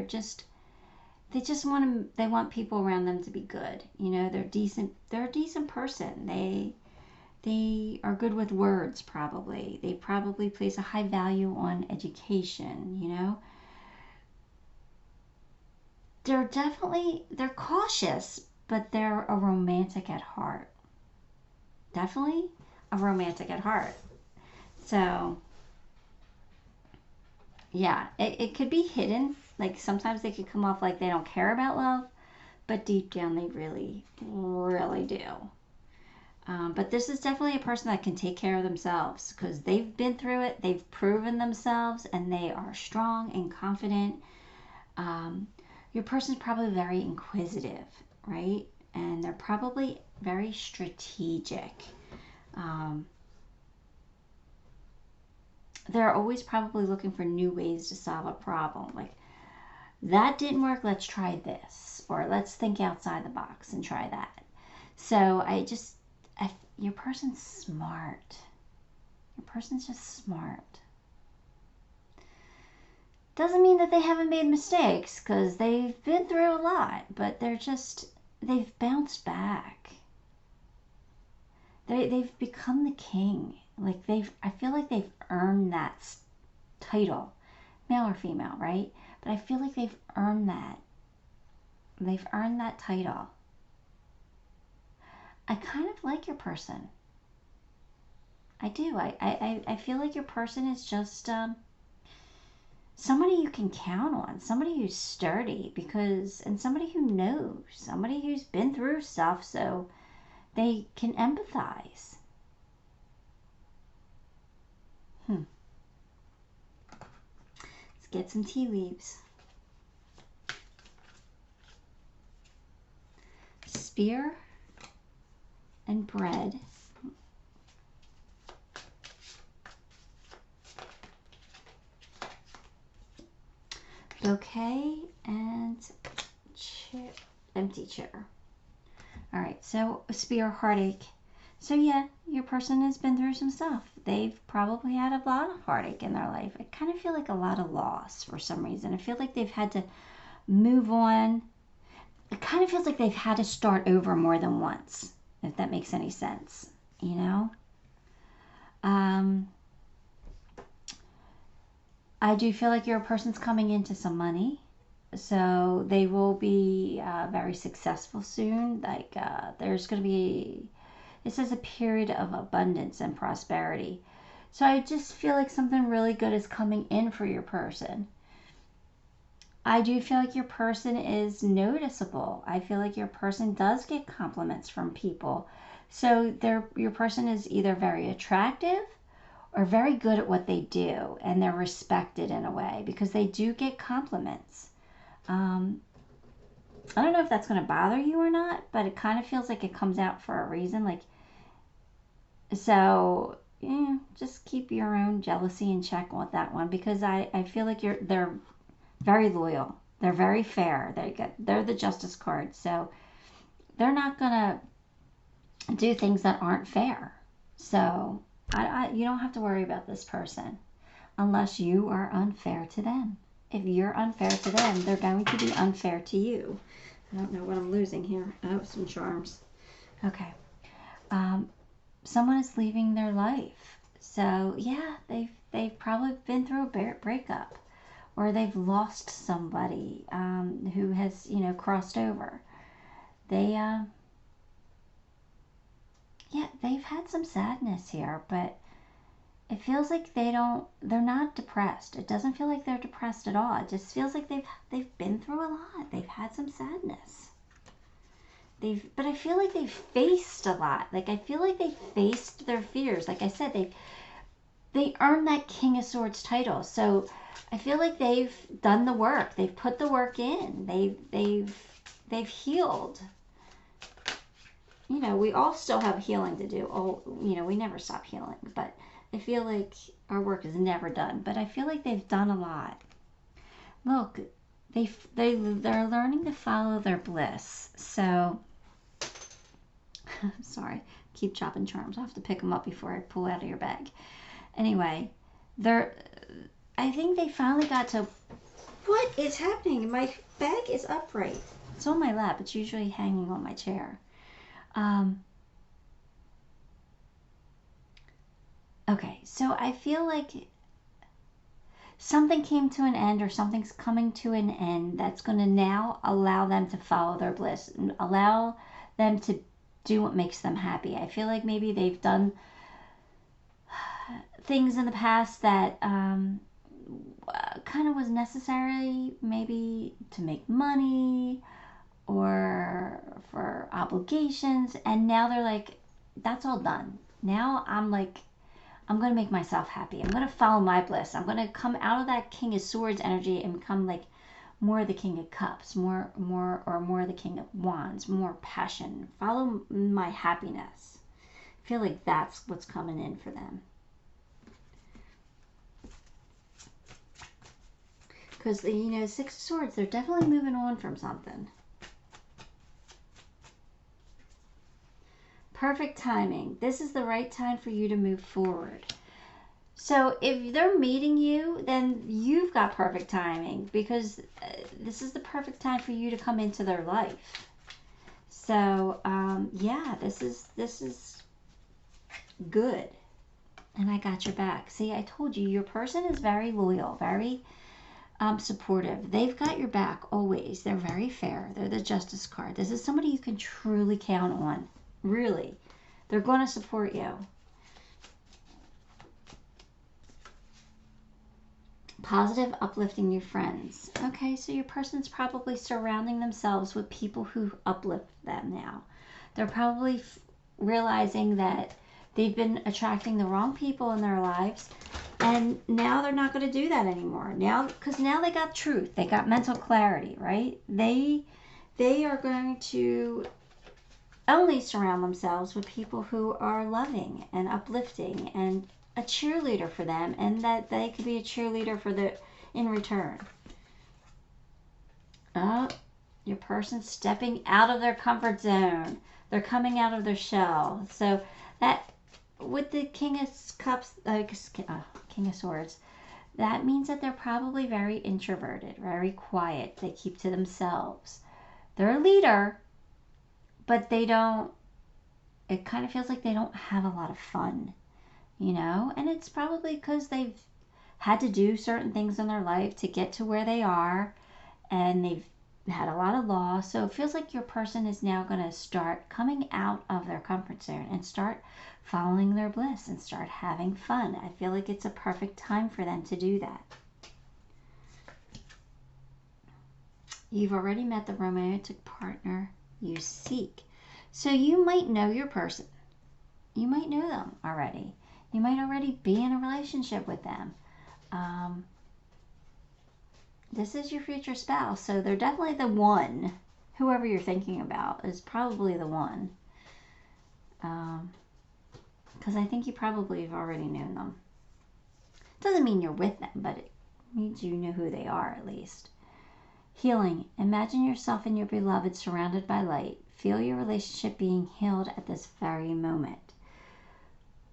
want people around them to be good. You know, they're a decent person. They are good with words, probably. They probably place a high value on education, you know. They're cautious, but they're a romantic at heart. Definitely a romantic at heart. So, yeah, it could be hidden. Like sometimes they could come off like they don't care about love, but deep down they really, really do. But this is definitely a person that can take care of themselves, because they've been through it, they've proven themselves, and they are strong and confident. Your person's probably very inquisitive, right? And they're probably very strategic. They're always probably looking for new ways to solve a problem. Like, that didn't work, let's try this. Or let's think outside the box and try that. So your person's smart. Your person's just smart. Doesn't mean that they haven't made mistakes, because they've been through a lot, but they've bounced back. They've become the king. Like I feel like they've earned that title, male or female, right? But I feel like they've earned that. They've earned that title. I kind of like your person. I do. I feel like your person is just somebody you can count on, somebody who's sturdy, and somebody who knows, somebody who's been through stuff, so they can empathize. Let's get some tea leaves. Spear and bread. Bouquet and chair, empty chair. All right, so spear, heartache. So yeah, your person has been through some stuff. They've probably had a lot of heartache in their life. I kind of feel like a lot of loss for some reason. I feel like they've had to move on. It kind of feels like they've had to start over more than once, if that makes any sense, you know? I do feel like your person's coming into some money, so they will be very successful soon. Like there's going to be, it says, a period of abundance and prosperity. So I just feel like something really good is coming in for your person. I do feel like your person is noticeable. I feel like your person does get compliments from people. So your person is either very attractive or very good at what they do, and they're respected in a way because they do get compliments. I don't know if that's going to bother you or not, but it kind of feels like it comes out for a reason. Like, so yeah, just keep your own jealousy in check with that one, because I feel like they're very loyal. They're very fair. They're the justice card, so they're not going to do things that aren't fair. So You don't have to worry about this person unless you are unfair to them. If you're unfair to them, they're going to be unfair to you. I don't know what I'm losing here. Oh, some charms. Okay. Someone is leaving their life. So, yeah, they've probably been through a breakup. Or they've lost somebody who has, you know, crossed over. Yeah, they've had some sadness here, but it feels like they're not depressed. It doesn't feel like they're depressed at all. It just feels like they've been through a lot. They've had some sadness. But I feel like they've faced a lot. Like, I feel like they faced their fears. Like I said, they earned that King of Swords title. So I feel like they've done the work. They've put the work in. They've healed. You know, we all still have healing to do. Oh, you know, we never stop healing. But I feel like our work is never done. But I feel like they've done a lot. Look, they're learning to follow their bliss. So, sorry, keep chopping charms. I have to pick them up before I pull out of your bag. Anyway, I think they finally got to. What is happening? My bag is upright. It's on my lap. It's usually hanging on my chair. Okay, so I feel like something came to an end, or something's coming to an end that's going to now allow them to follow their bliss and allow them to do what makes them happy. I feel like maybe they've done things in the past that kind of was necessary, maybe to make money or for obligations, and now they're like, that's all done. Now I'm going to make myself happy. I'm going to follow my bliss. I'm going to come out of that King of Swords energy and become like more the King of Cups, more the King of Wands, more passion. Follow my happiness. I feel like that's what's coming in for them. Because, you know, Six of Swords, they're definitely moving on from something. Perfect timing. This is the right time for you to move forward. So if they're meeting you, then you've got perfect timing, because this is the perfect time for you to come into their life. So yeah, this is good. And I got your back. See, I told you, your person is very loyal, very supportive. They've got your back always. They're very fair. They're the Justice card. This is somebody you can truly count on. Really. They're going to support you. Positive, uplifting your friends. Okay, so your person's probably surrounding themselves with people who uplift them now. They're probably realizing that they've been attracting the wrong people in their lives, and now they're not going to do that anymore. Now, because now they got truth. They got mental clarity, right? They are going to only surround themselves with people who are loving and uplifting and a cheerleader for them, and that they could be a cheerleader for in return. Oh, your person's stepping out of their comfort zone. They're coming out of their shell. So that, with the King of Cups, King of Swords, that means that they're probably very introverted, very quiet. They keep to themselves. They're a leader, but they don't, it kind of feels like they don't have a lot of fun, you know? And it's probably because they've had to do certain things in their life to get to where they are, and they've had a lot of loss. So it feels like your person is now going to start coming out of their comfort zone and start following their bliss and start having fun. I feel like it's a perfect time for them to do that. You've already met the romantic partner you seek. So you might know your person. You might know them already. You might already be in a relationship with them. This is your future spouse, so they're definitely the one. Whoever you're thinking about is probably the one. Because I think you probably have already known them. Doesn't mean you're with them, but it means you know who they are at least. Healing. Imagine yourself and your beloved surrounded by light. Feel your relationship being healed at this very moment.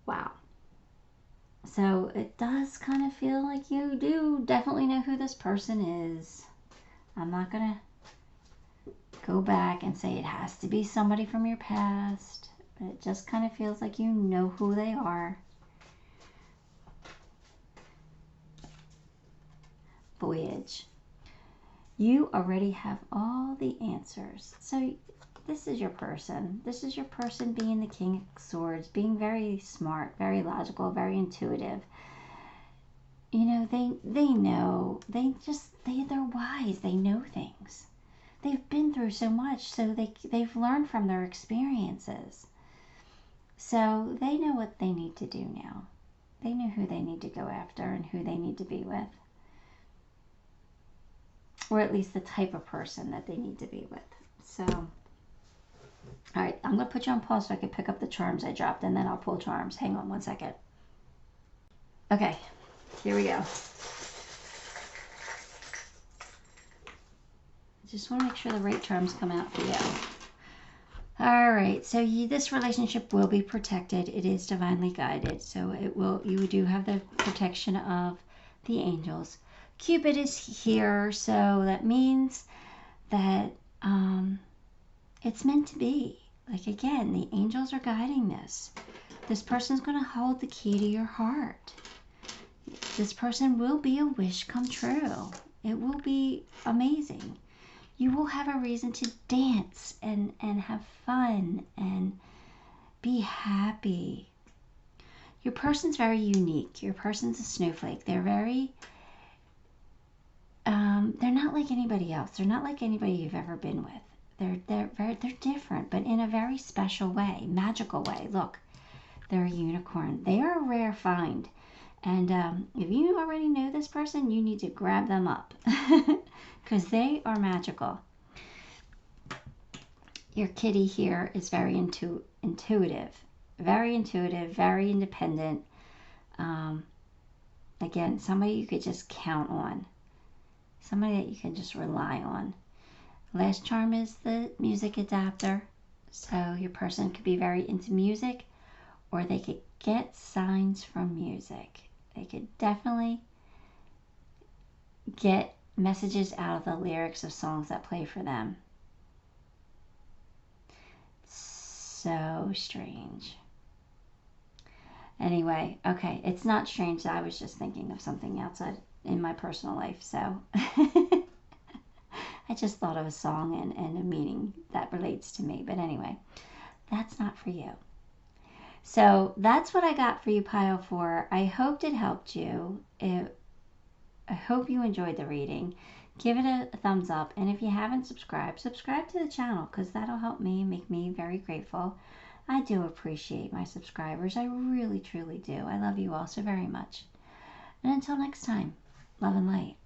Wow. So it does kind of feel like you do definitely know who this person is. I'm not going to go back and say it has to be somebody from your past, but it just kind of feels like you know who they are. Voyage. You already have all the answers. So this is your person. This is your person being the King of Swords, being very smart, very logical, very intuitive. You know, they know. They're wise. They know things. They've been through so much, so they've learned from their experiences. So they know what they need to do now. They know who they need to go after and who they need to be with. Or at least the type of person that they need to be with. So, all right, I'm going to put you on pause so I can pick up the charms I dropped, and then I'll pull charms. Hang on one second. Okay, here we go. Just want to make sure the right charms come out for you. All right, so this relationship will be protected. It is divinely guided, so you do have the protection of the angels. Cupid is here, so that means that it's meant to be. Like, again, the angels are guiding this. This person's going to hold the key to your heart. This person will be a wish come true. It will be amazing. You will have a reason to dance and have fun and be happy. Your person's very unique. Your person's a snowflake. They're very... they're not like anybody else. They're not like anybody you've ever been with. They're different, but in a very special way, magical way. Look, they're a unicorn. They are a rare find. And if you already know this person, you need to grab them up because they are magical. Your kitty here is very intuitive, very independent. Again, somebody you could just count on. Somebody that you can just rely on. Last charm is the music adapter. So your person could be very into music, or they could get signs from music. They could definitely get messages out of the lyrics of songs that play for them. So strange. Anyway, okay, it's not strange. I was just thinking of something outside in my personal life, so I just thought of a song and a meaning that relates to me. But anyway, that's not for you. So that's what I got for you, Pile 4. I hoped it helped you. I hope you enjoyed the reading. Give it a thumbs up. And if you haven't subscribed, subscribe to the channel because that'll help me and make me very grateful. I do appreciate my subscribers. I really, truly do. I love you all so very much. And until next time, love and light.